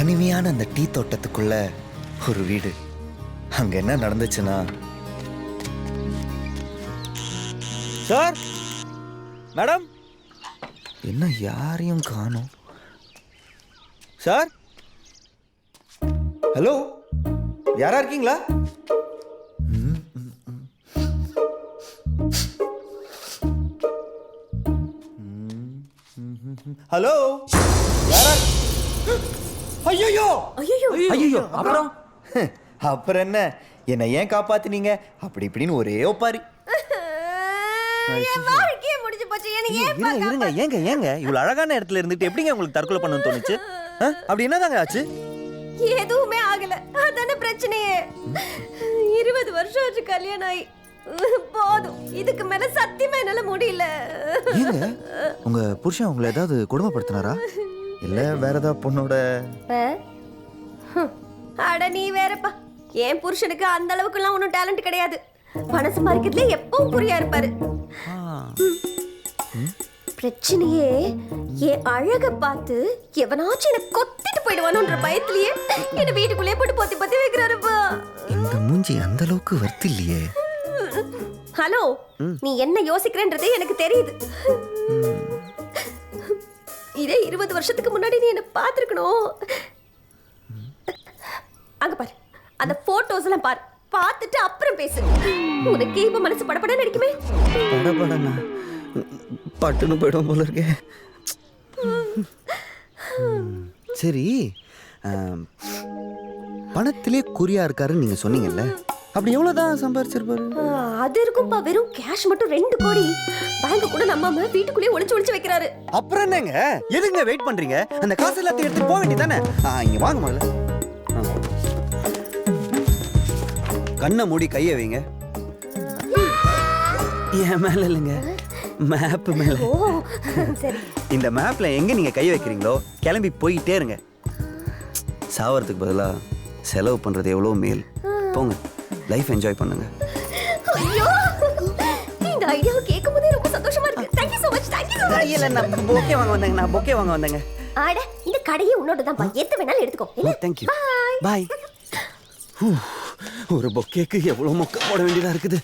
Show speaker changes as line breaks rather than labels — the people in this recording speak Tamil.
தனிமையான அந்த டீ தோட்டத்துக்குள்ள ஒரு வீடு. அங்க என்ன நடந்துச்சுன்னா, சார், மேடம், என்ன யாரையும் காணோம். சார், ஹலோ, யாரா இருக்கீங்களா? ஹலோ, யாரா? ஐயோ
ஐயோ, அப்புறம்
அப்புறம் என்ன, என்னை ஏன் காப்பாத்துனீங்க அப்படி இப்படின்னு ஒரே ஒப்பாரி. இருங்க, ஏங்க இவ்வளவு அழகான இடத்துல இருந்துட்டு எப்படிங்க உங்களுக்கு தற்கொலை பண்ணணும்னு தோணுச்சு? அப்படி என்னதாங்க ஆச்சு?
எதுவுமே ஆகல, அதான பிரச்சனையே. 20 வருஷம் ஆச்சு கல்யாணம் ஆகி. போதும், இதுக்கு மேல சத்தியமா என்னால முடியல.
ஏங்க, உங்க புருஷன் உங்களை ஏதாவது கொடுமைப்படுத்தினாரா? இல்ல வேற ஏதாவது பொண்ணோட?
அட நீ வேறப்பா, என் புருஷனுக்கு அந்த அளவுக்குலாம் ஒன்றும் டேலண்ட் கிடையாது. பணம் சம்பாதிக்கிறதுல எப்பவும் குறியா இருப்பாரு. பிரச்சனையே என் அழக பார்த்து எவனாச்சும் என்ன கொத்திட்டு போயிடுவானோன்ற பயத்திலேயே என்ன வீட்டுக்குள்ளே போட்டு பொத்தி பொத்தி வைக்கிறாருப்பா.
இந்த மூஞ்சி அந்த அளவுக்கு வர்த்து இல்லையே.
ஹலோ, நீ என்ன யோசிக்கிறேன்றது எனக்கு தெரியுது. இதே 20 வருஷத்துக்கு முன்னாடி நீ என்ன பார்த்திருக்கணும். அங்க பாரு, அந்த போட்டோஸ் எல்லாம் பாரு, பார்த்துட்டு அப்புறம் பேசு. உனக்கு இப்ப மனசு படபட நடிக்குமே.
படபடனா பட்டுன்னு போயிடும் போல இருக்கே. சரி, பணத்திலே குறியா இருக்காருன்னு நீங்க சொன்னீங்கல்ல, அப்படி எவ்வளவுதான் சம்பாரிச்சிருப்பாரு?
அது இருக்கும்பா, வெறும் கேஷ் மட்டும் 2 கோடி. பேங்க் கூட நம்பாம வீட்டுக்குள்ளே ஒளிச்சு வைக்கிறாரு.
அப்புறம் என்னங்க, எதுங்க வெயிட் பண்றீங்க? அந்த காசு எல்லாத்தையும் எடுத்துட்டு போக வேண்டியதானே. இங்க வாங்க முதல்ல. கண்ணை மூடி கையை வைங்க. என் மேல இல்லைங்க, மேப் மேல. இந்த மேப்ல எங்க நீங்க கை வைக்கிறீங்களோ கிளம்பி போயிட்டே இருங்க. சாவறதுக்கு பதிலா செலவு பண்றது எவ்வளவு மேல். போங்க, லைஃப் என்ஜாய் பண்ணுங்க.
ஐயோ, இந்த ஐடியா கேட்கும்போதே ரொம்ப சந்தோஷமா இருக்கு. Thank you so much. Thank you so much.
இல்ல, நான் பொக்கே வாங்க வந்தேங்க.
ஆட, இந்த கடையே உன்னோட தான் பா. எது வேணாலும் எடுத்துக்கோ. என்ன?
Thank you. Bye. ஒரு பொக்கேக்கு எவ்வளவு மொக்க போட வேண்டியதா இருக்குது.